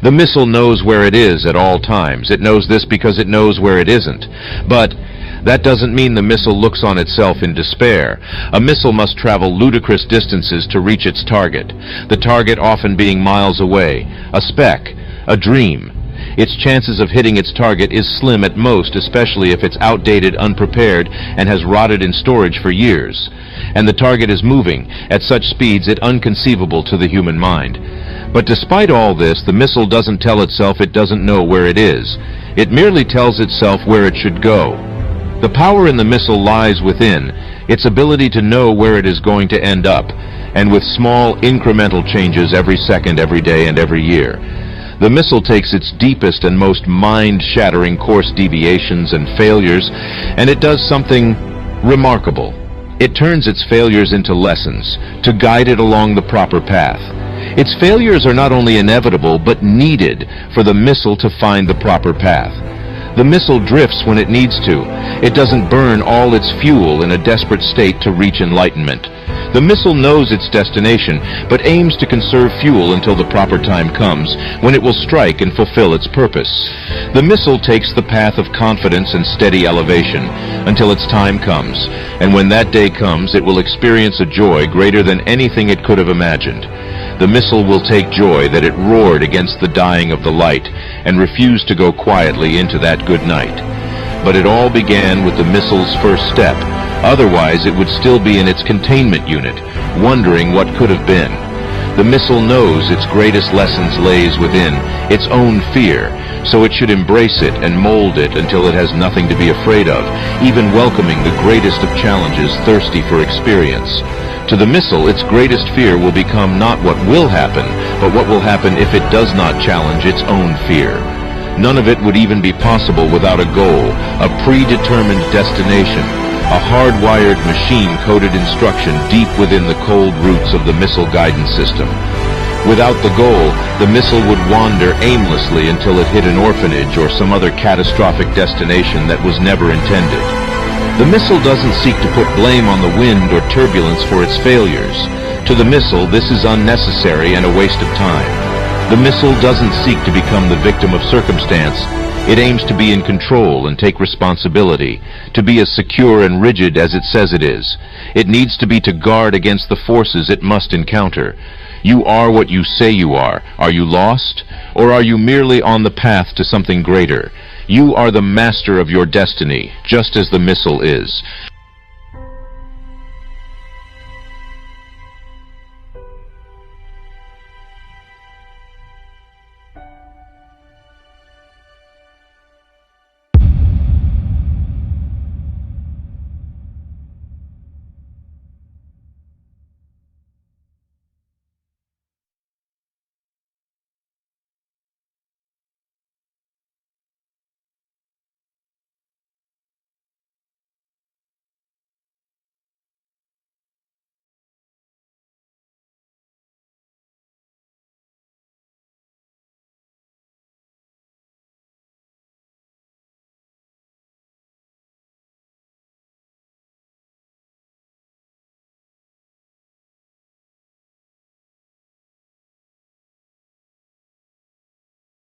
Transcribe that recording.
The missile knows where it is at all times. It knows this because it knows where it isn't. But that doesn't mean the missile looks on itself in despair. A missile must travel ludicrous distances to reach its target, the target often being miles away, a speck, a dream. Its chances of hitting its target is slim at most, especially if it's outdated, unprepared, and has rotted in storage for years. And the target is moving at such speeds it inconceivable to the human mind. But despite all this, the missile doesn't tell itself it doesn't know where it is. It merely tells itself where it should go. The power in the missile lies within, its ability to know where it is going to end up, and with small incremental changes every second, every day, and every year. The missile takes its deepest and most mind-shattering course deviations and failures, and it does something remarkable. It turns its failures into lessons, to guide it along the proper path. Its failures are not only inevitable, but needed for the missile to find the proper path. The missile drifts when it needs to. It doesn't burn all its fuel in a desperate state to reach enlightenment. The missile knows its destination, but aims to conserve fuel until the proper time comes, when it will strike and fulfill its purpose. The missile takes the path of confidence and steady elevation, until its time comes, and when that day comes, it will experience a joy greater than anything it could have imagined. The missile will take joy that it roared against the dying of the light, and refused to go quietly into that good night. But it all began with the missile's first step. Otherwise, it would still be in its containment unit, wondering what could have been. The missile knows its greatest lessons lays within its own fear, so it should embrace it and mold it until it has nothing to be afraid of, even welcoming the greatest of challenges, thirsty for experience. To the missile, its greatest fear will become not what will happen, but what will happen if it does not challenge its own fear. None of it would even be possible without a goal, a predetermined destination, a hardwired machine-coded instruction deep within the cold roots of the missile guidance system. Without the goal, the missile would wander aimlessly until it hit an orphanage or some other catastrophic destination that was never intended. The missile doesn't seek to put blame on the wind or turbulence for its failures. To the missile, this is unnecessary and a waste of time. The missile doesn't seek to become the victim of circumstance. It aims to be in control and take responsibility, to be as secure and rigid as it says it is. It needs to be to guard against the forces it must encounter. You are what you say you are. Are you lost? Or are you merely on the path to something greater? You are the master of your destiny, just as the missile is.